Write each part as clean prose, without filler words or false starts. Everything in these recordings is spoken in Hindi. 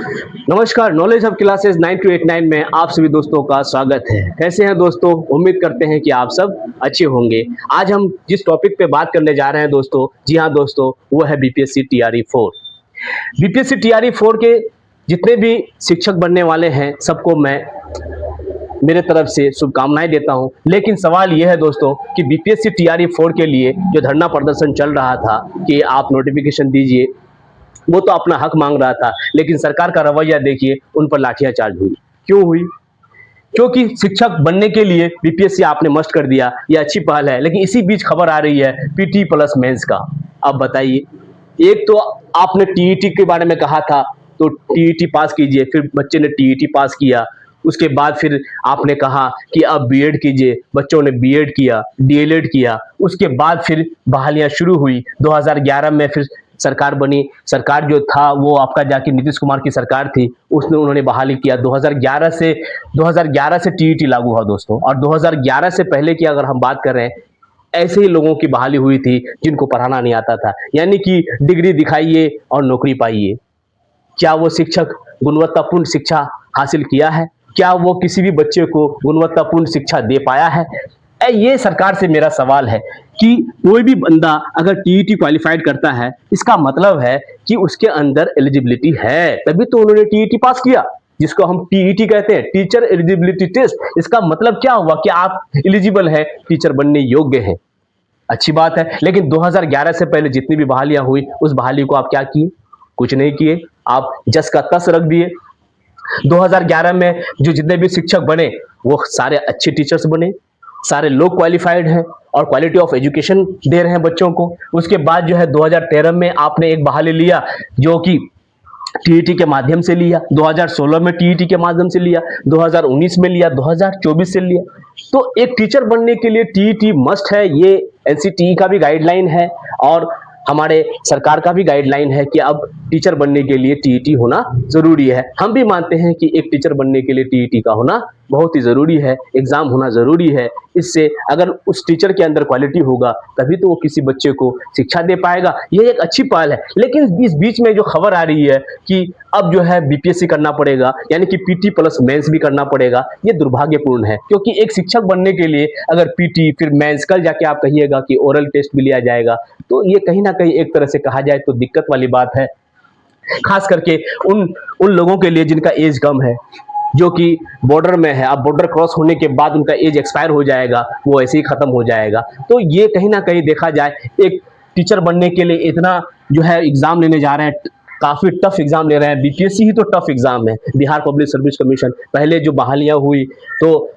नमस्कार, नॉलेज हब क्लासेस 9289 में आप सभी दोस्तों का स्वागत है। कैसे हैं दोस्तों? उम्मीद करते हैं कि आप सब अच्छे होंगे। आज हम जिस टॉपिक पे बात करने जा रहे हैं दोस्तों, जी हाँ दोस्तों, वो है बीपीएससी टीआरई 4। बीपीएससी टीआरई 4 के जितने भी शिक्षक बनने वाले हैं, सबको मैं मेरे तरफ से शुभकामनाएं देता हूं। लेकिन सवाल यह है दोस्तों कि बीपीएससी टीआरई 4 के लिए जो धरना प्रदर्शन चल रहा था कि आप नोटिफिकेशन दीजिए, वो तो अपना हक मांग रहा था, लेकिन सरकार का रवैया देखिए, उन पर लाठियाचार्ज हुई। क्यों हुई? क्योंकि शिक्षक बनने के लिए बीपीएससी आपने मस्ट कर दिया, ये अच्छी पहल है। लेकिन इसी बीच खबर आ रही है पीटी प्लस मेंस का। अब बताइए, एक तो आपने टीईटी के बारे में कहा था, तो टीईटी पास कीजिए, फिर बच्चे ने टीईटी पास किया। उसके बाद फिर आपने कहा कि अब बीएड कीजिए, बच्चों ने बीएड किया, डीएलएड किया। उसके बाद फिर बहालियां शुरू हुई। 2011 में फिर सरकार बनी। सरकार जो था वो आपका जाके नीतीश कुमार की सरकार थी, उसने उन्होंने बहाली किया। 2011 से टीईटी लागू हुआ दोस्तों। और 2011 से पहले की अगर हम बात करें, ऐसे ही लोगों की बहाली हुई थी जिनको पढ़ाना नहीं आता था, यानी कि डिग्री दिखाइए और नौकरी पाइए। क्या वो शिक्षक गुणवत्तापूर्ण शिक्षा हासिल किया है? क्या वो किसी भी बच्चे को गुणवत्तापूर्ण शिक्षा दे पाया है? ये सरकार से मेरा सवाल है कि कोई भी बंदा अगर टीईटी क्वालिफाइड करता है, इसका मतलब है कि उसके अंदर एलिजिबिलिटी है, तभी तो उन्होंने टीईटी पास किया, जिसको हम टीईटी कहते हैं, टीचर एलिजिबिलिटी टेस्ट। इसका मतलब क्या हुआ कि आप एलिजिबल है, टीचर बनने योग्य है। अच्छी बात है। लेकिन 2011 से पहले जितनी भी बहालियां हुई, उस बहाली को आप क्या किए? कुछ नहीं किए, आप जस का तस रख दिए। 2011 में जो जितने भी शिक्षक बने, वो सारे अच्छे टीचर्स बने, सारे लोग क्वालिफाइड हैं और क्वालिटी ऑफ एजुकेशन दे रहे हैं बच्चों को। उसके बाद जो है 2013 में आपने एक बहाली लिया, जो कि टीईटी के माध्यम से लिया, 2016 में टीईटी के माध्यम से लिया, 2019 में लिया, 2024 से लिया। तो एक टीचर बनने के लिए टीईटी मस्ट है, ये एनसीटीई का भी गाइडलाइन है और हमारे सरकार का भी गाइडलाइन है कि अब टीचर बनने के लिए टीईटी होना जरूरी है। हम भी मानते हैं कि एक टीचर बनने के लिए टीईटी का होना बहुत ही जरूरी है, एग्जाम होना जरूरी है। इससे अगर उस टीचर के अंदर क्वालिटी होगा, तभी तो वो किसी बच्चे को शिक्षा दे पाएगा। ये एक अच्छी पहल है। लेकिन इस बीच में जो खबर आ रही है कि अब जो है बीपीएससी करना पड़ेगा, यानी कि पीटी प्लस मेंस भी करना पड़ेगा, ये दुर्भाग्यपूर्ण है। क्योंकि एक शिक्षक बनने के लिए अगर पीटी फिर मेंस, कल जाके आप कहिएगा कि ओरल टेस्ट भी लिया जाएगा, तो ये कहीं ना कहीं एक तरह से कहा जाए तो दिक्कत वाली बात है। खास करके उन उन लोगों के लिए जिनका एज कम है, जो कि बॉर्डर में है। अब बॉर्डर क्रॉस होने के बाद उनका एज एक्सपायर हो जाएगा, वो ऐसे ही खत्म हो जाएगा। तो ये कहीं ना कहीं देखा जाए, एक टीचर बनने के लिए इतना जो है एग्जाम लेने जा रहे हैं, काफी टफ एग्जाम ले रहे हैं। बीपीएससी ही तो टफ एग्जाम है, बिहार पब्लिक सर्विस कमीशन। पहले जो बहालियां हुई तो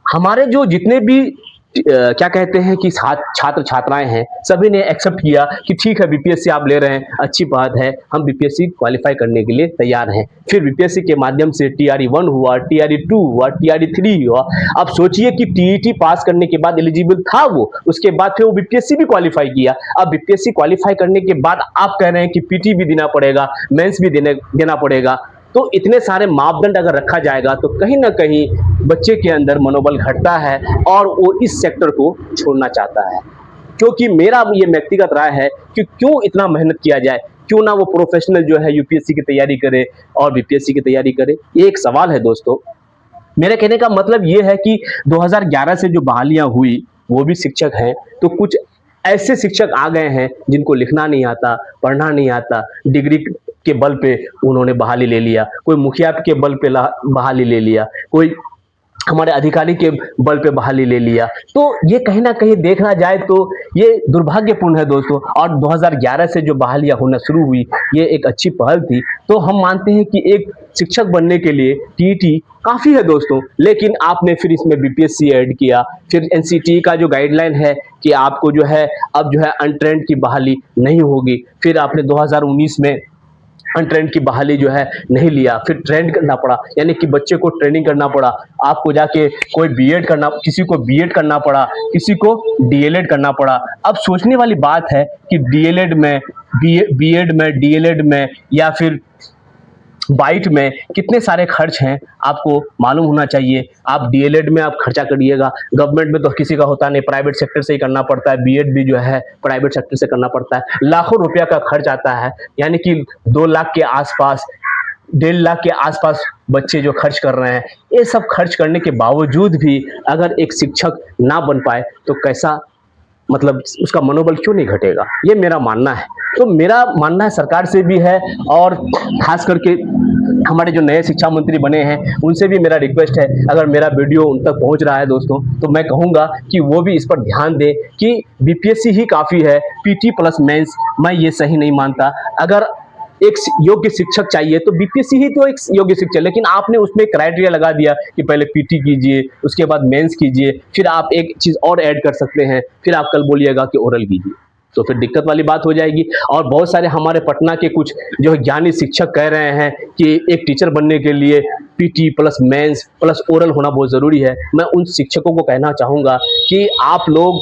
हमारे जो जितने भी क्या कहते हैं कि छात्र छात्राएं हैं, सभी ने एक्सेप्ट किया कि ठीक है, बीपीएससी आप ले रहे हैं, अच्छी बात है, हम बीपीएससी क्वालिफाई करने के लिए तैयार हैं। फिर बीपीएससी के माध्यम से टीआरई 1 हुआ, टीआरई 2 हुआ, टीआरई 3 हुआ। अब सोचिए कि टीईटी पास करने के बाद एलिजिबल था वो, उसके बाद फिर वो बीपीएससी भी क्वालिफाई किया। अब बीपीएससी क्वालिफाई करने के बाद आप कह रहे हैं कि पीटी भी देना पड़ेगा, मेंस भी देना पड़ेगा। तो इतने सारे मापदंड अगर रखा जाएगा तो कहीं ना कहीं बच्चे के अंदर मनोबल घटता है और वो इस सेक्टर को छोड़ना चाहता है। क्योंकि मेरा ये व्यक्तिगत राय है कि क्यों इतना मेहनत किया जाए, क्यों ना वो प्रोफेशनल जो है यूपीएससी की तैयारी करे और बीपीएससी की तैयारी करे। ये एक सवाल है दोस्तों। मेरे कहने का मतलब ये है कि 2011 से जो बहालियां हुई, वो भी शिक्षक हैं, तो कुछ ऐसे शिक्षक आ गए हैं जिनको लिखना नहीं आता, पढ़ना नहीं आता, डिग्री के बल पे उन्होंने बहाली ले लिया, कोई मुखिया के बल पे बहाली ले लिया, कोई हमारे अधिकारी के बल पे बहाली ले लिया। तो ये कहीं ना कहीं देखना जाए तो ये दुर्भाग्यपूर्ण है दोस्तों। और 2011 से जो बहालियां होना शुरू हुई, ये एक अच्छी पहल थी। तो हम मानते हैं कि एक शिक्षक बनने के लिए टीईटी काफी है दोस्तों। लेकिन आपने फिर इसमें बीपीएससी ऐड किया, फिर एनसीटीई का जो गाइडलाइन है कि आपको जो है अब जो है अनट्रेंड की बहाली नहीं होगी। फिर आपने 2019 में अनट्रेंड की बहाली जो है नहीं लिया, फिर ट्रेंड करना पड़ा, यानी कि बच्चे को ट्रेनिंग करना पड़ा। आपको जाके कोई बीएड करना, किसी को बीएड करना पड़ा, किसी को डीएलएड करना पड़ा। अब सोचने वाली बात है कि डीएलएड में, बीएड में, डीएलएड में या फिर बाइट में कितने सारे खर्च हैं, आपको मालूम होना चाहिए। आप डीएलएड में आप खर्चा करिएगा, गवर्नमेंट में तो किसी का होता नहीं, प्राइवेट सेक्टर से ही करना पड़ता है। बीएड भी जो है प्राइवेट सेक्टर से करना पड़ता है, लाखों रुपया का खर्च आता है, यानी कि 2 लाख के आसपास 1.5 लाख के आसपास बच्चे जो खर्च कर रहे हैं, ये सब खर्च करने के बावजूद भी अगर एक शिक्षक ना बन पाए तो कैसा, मतलब उसका मनोबल क्यों नहीं घटेगा, ये मेरा मानना है। तो मेरा मानना है सरकार से भी है, और खास करके हमारे जो नए शिक्षा मंत्री बने हैं उनसे भी मेरा रिक्वेस्ट है, अगर मेरा वीडियो उन तक पहुंच रहा है दोस्तों, तो मैं कहूंगा कि वो भी इस पर ध्यान दें कि बीपीएससी ही काफ़ी है, पीटी प्लस मेंस मैं ये सही नहीं मानता। अगर एक योग्य शिक्षक चाहिए तो बीपीएससी ही तो एक योग्य शिक्षक, लेकिन आपने उसमें क्राइटेरिया लगा दिया कि पहले पीटी कीजिए, उसके बाद मेंस कीजिए, फिर आप एक चीज़ और ऐड कर सकते हैं, फिर आप कल बोलिएगा कि ओरल कीजिए, तो फिर दिक्कत वाली बात हो जाएगी। और बहुत सारे हमारे पटना के कुछ जो ज्ञानी शिक्षक कह रहे हैं कि एक टीचर बनने के लिए PT plus mains plus oral होना बहुत ज़रूरी है। मैं उन शिक्षकों को कहना चाहूँगा कि आप लोग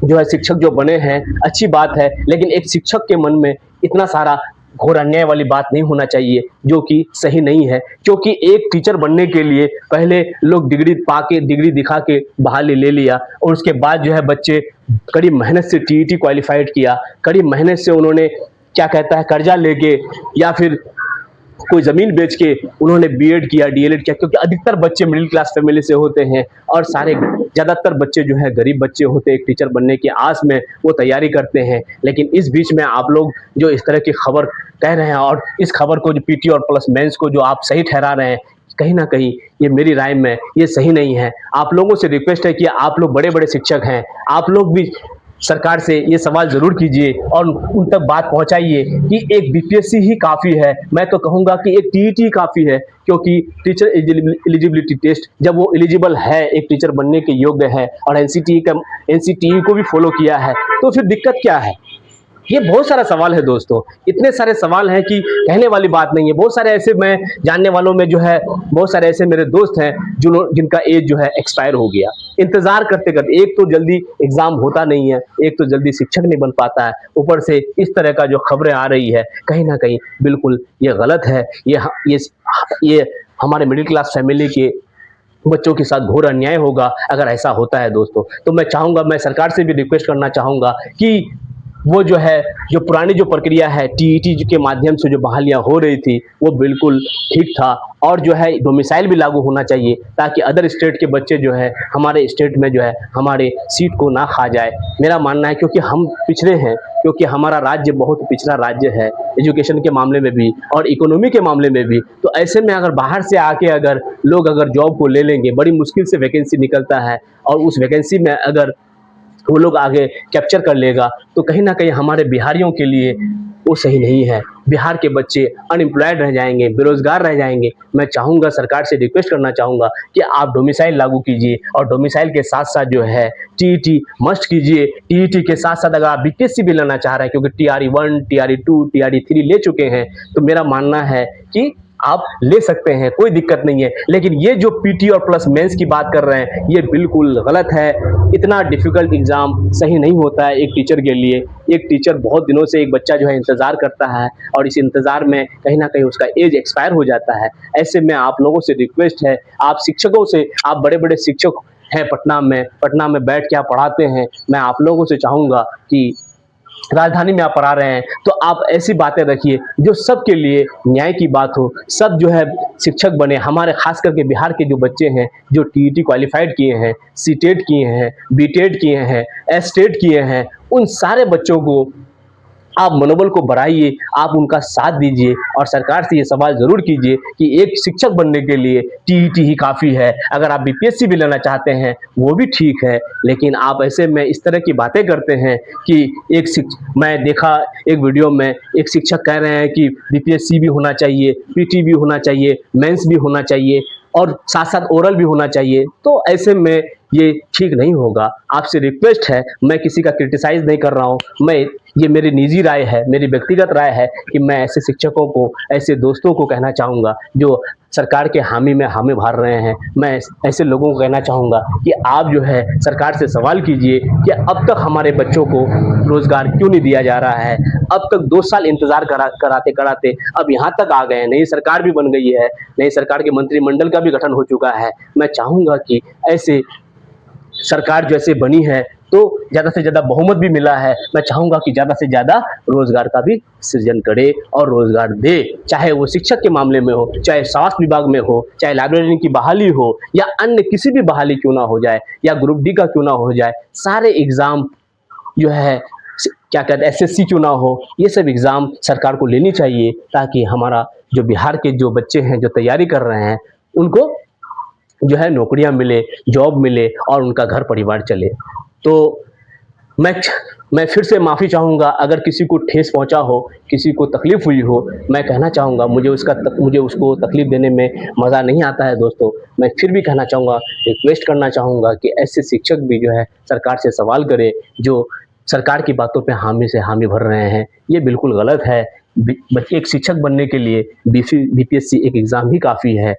जो है शिक्षक जो बने हैं अच्छी बात है, लेकिन एक शिक्षक के मन में इतना सारा घोर अन्याय वाली बात नहीं होना चाहिए, जो कि सही नहीं है। क्योंकि एक टीचर बनने के लिए पहले लोग डिग्री पाके, डिग्री दिखा के बहाली ले लिया, और उसके बाद जो है बच्चे कड़ी मेहनत से टीईटी क्वालिफाइड किया, कड़ी मेहनत से उन्होंने क्या कहता है कर्जा लेके या फिर कोई ज़मीन बेच के उन्होंने बीएड किया, डीएलएड किया, क्योंकि अधिकतर बच्चे मिडिल क्लास फैमिली से होते हैं और सारे ज़्यादातर बच्चे जो है गरीब बच्चे होते हैं, एक टीचर बनने की आस में वो तैयारी करते हैं। लेकिन इस बीच में आप लोग जो इस तरह की खबर कह रहे हैं, और इस खबर को जो पीटी और प्लस मेंस को जो आप सही ठहरा रहे हैं, कहीं ना कहीं ये मेरी राय में ये सही नहीं है। आप लोगों से रिक्वेस्ट है कि आप लोग बड़े बड़े शिक्षक हैं, आप लोग भी सरकार से ये सवाल जरूर कीजिए और उन तक बात पहुंचाइए कि एक बीपीएससी ही काफ़ी है। मैं तो कहूँगा कि एक टीईटी काफ़ी है, क्योंकि टीचर एलिजिबिलिटी टेस्ट जब वो एलिजिबल है, एक टीचर बनने के योग्य है, और एनसीटीई को भी फॉलो किया है, तो फिर दिक्कत क्या है। ये बहुत सारा सवाल है दोस्तों, इतने सारे सवाल हैं कि कहने वाली बात नहीं है। बहुत सारे ऐसे मैं जानने वालों में जो है, बहुत सारे ऐसे मेरे दोस्त हैं जिनका एज जो है एक्सपायर हो गया, इंतजार करते करते। एक तो जल्दी एग्जाम होता नहीं है, एक तो जल्दी शिक्षक नहीं बन पाता है, ऊपर से इस तरह का जो खबरें आ रही है, कहीं ना कहीं बिल्कुल ये गलत है। ये हमारे मिडिल क्लास फैमिली के बच्चों के साथ घोर अन्याय होगा अगर ऐसा होता है दोस्तों। तो मैं चाहूँगा, मैं सरकार से भी रिक्वेस्ट करना चाहूँगा कि वो जो है, जो पुरानी जो प्रक्रिया है टीईटी के माध्यम से जो बहालियाँ हो रही थी, वो बिल्कुल ठीक था, और जो है डोमिसाइल भी लागू होना चाहिए, ताकि अदर स्टेट के बच्चे जो है हमारे स्टेट में जो है हमारे सीट को ना खा जाए। मेरा मानना है, क्योंकि हम पिछड़े हैं, क्योंकि हमारा राज्य बहुत पिछड़ा राज्य है एजुकेशन के मामले में भी और इकोनॉमी के मामले में भी। तो ऐसे में अगर बाहर से आके अगर लोग अगर जॉब को ले लेंगे, बड़ी मुश्किल से वैकेंसी निकलता है, और उस वैकेंसी में अगर वो लोग आगे कैप्चर कर लेगा, तो कहीं ना कहीं हमारे बिहारियों के लिए वो सही नहीं है। बिहार के बच्चे अनएम्प्लॉयड रह जाएंगे, बेरोजगार रह जाएंगे। मैं चाहूँगा, सरकार से रिक्वेस्ट करना चाहूँगा कि आप डोमिसाइल लागू कीजिए, और डोमिसाइल के साथ साथ जो है टीईटी मस्ट कीजिए। टीईटी के साथ साथ अगर आप बीपीएससी भी लेना चाह रहे हैं, क्योंकि टीआरई 1, टीआरई 2, टीआरई 3 ले चुके हैं, तो मेरा मानना है कि आप ले सकते हैं, कोई दिक्कत नहीं है। लेकिन ये जो पीटी और प्लस मेंस की बात कर रहे हैं, ये बिल्कुल गलत है। इतना डिफिकल्ट एग्जाम सही नहीं होता है एक टीचर के लिए। एक टीचर बहुत दिनों से एक बच्चा जो है इंतजार करता है, और इस इंतजार में कहीं ना कहीं उसका एज एक्सपायर हो जाता है। ऐसे में आप लोगों से रिक्वेस्ट है, आप शिक्षकों से, आप बड़े बड़े शिक्षक हैं पटना में बैठ के आप पढ़ाते हैं, मैं आप लोगों से चाहूँगा कि राजधानी में आप पढ़ा रहे हैं, तो आप ऐसी बातें रखिए जो सबके लिए न्याय की बात हो। सब जो है शिक्षक बने, हमारे खास करके बिहार के जो बच्चे हैं जो टीईटी क्वालिफाइड किए हैं, सीटेट किए हैं, बीटेट किए हैं, एसटेट किए हैं, उन सारे बच्चों को आप मनोबल को बढ़ाइए, आप उनका साथ दीजिए, और सरकार से ये सवाल जरूर कीजिए कि एक शिक्षक बनने के लिए टीईटी ही काफ़ी है। अगर आप बीपीएससी भी लेना चाहते हैं वो भी ठीक है, लेकिन आप ऐसे में इस तरह की बातें करते हैं कि मैं देखा एक वीडियो में एक शिक्षक कह रहे हैं कि बीपीएससी भी होना चाहिए, पीटी भी होना चाहिए, मेंस भी होना चाहिए, और साथ साथ ओरल भी होना चाहिए। तो ऐसे में ये ठीक नहीं होगा। आपसे रिक्वेस्ट है, मैं किसी का क्रिटिसाइज नहीं कर रहा हूँ, ये मेरी निजी राय है, मेरी व्यक्तिगत राय है कि मैं ऐसे शिक्षकों को, ऐसे दोस्तों को कहना चाहूँगा जो सरकार के हामी में हामी भर रहे हैं। मैं ऐसे लोगों को कहना चाहूँगा कि आप जो है सरकार से सवाल कीजिए कि अब तक हमारे बच्चों को रोज़गार क्यों नहीं दिया जा रहा है। अब तक 2 साल इंतज़ार कराते कराते अब यहाँ तक आ गए हैं, नई सरकार भी बन गई है, नई सरकार के मंत्रिमंडल का भी गठन हो चुका है। मैं चाहूँगा कि ऐसे सरकार जैसे बनी है तो ज़्यादा से ज़्यादा बहुमत भी मिला है। मैं चाहूँगा कि ज़्यादा से ज़्यादा रोज़गार का भी सृजन करे और रोज़गार दे, चाहे वो शिक्षक के मामले में हो, चाहे स्वास्थ्य विभाग में हो, चाहे लाइब्रेरियन की बहाली हो या अन्य किसी भी बहाली क्यों ना हो जाए या ग्रुप डी का क्यों ना हो जाए, सारे एग्ज़ाम जो है क्या कहते हैं एसएससी क्यों ना हो, ये सब एग्ज़ाम सरकार को लेनी चाहिए ताकि हमारा जो बिहार के जो बच्चे हैं जो तैयारी कर रहे हैं उनको जो है नौकरियां मिले, जॉब मिले और उनका घर परिवार चले। तो मैं मैं फिर से माफ़ी चाहूँगा अगर किसी को ठेस पहुँचा हो, किसी को तकलीफ़ हुई हो, मैं कहना चाहूँगा मुझे उसको तकलीफ़ देने में मज़ा नहीं आता है दोस्तों। मैं फिर भी कहना चाहूँगा, रिक्वेस्ट करना चाहूँगा कि ऐसे शिक्षक भी जो है सरकार से सवाल करें, जो सरकार की बातों पे हामी से हामी भर रहे हैं। ये बिल्कुल गलत है। एक शिक्षक बनने के लिए बीपीएससी एक एग्ज़ाम ही काफ़ी है।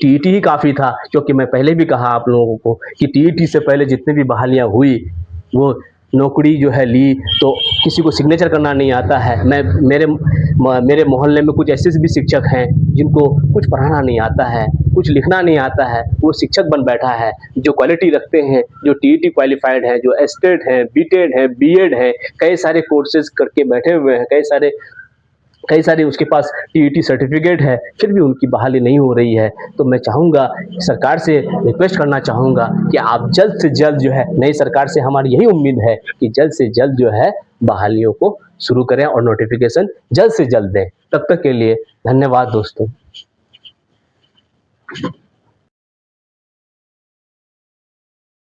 टीईटी ही काफ़ी था, क्योंकि मैं पहले भी कहा आप लोगों को कि टीईटी से पहले जितनी भी बहालियाँ हुई, वो नौकरी जो है ली तो किसी को सिग्नेचर करना नहीं आता है। मेरे मोहल्ले में कुछ ऐसे भी शिक्षक हैं जिनको कुछ पढ़ाना नहीं आता है, कुछ लिखना नहीं आता है, वो शिक्षक बन बैठा है। जो क्वालिटी रखते हैं, जो टीईटी क्वालिफाइड हैं, जो एस्टेट हैं, बीटेड हैं, बीएड हैं, कई सारे कोर्सेज करके बैठे हुए हैं, कई सारे उसके पास टीईटी सर्टिफिकेट है, फिर भी उनकी बहाली नहीं हो रही है। तो मैं चाहूँगा, सरकार से रिक्वेस्ट करना चाहूँगा कि आप जल्द से जल्द जो है, नई सरकार से हमारी यही उम्मीद है कि जल्द से जल्द जो है बहालियों को शुरू करें और नोटिफिकेशन जल्द से जल्द दें। तब तक के लिए धन्यवाद दोस्तों।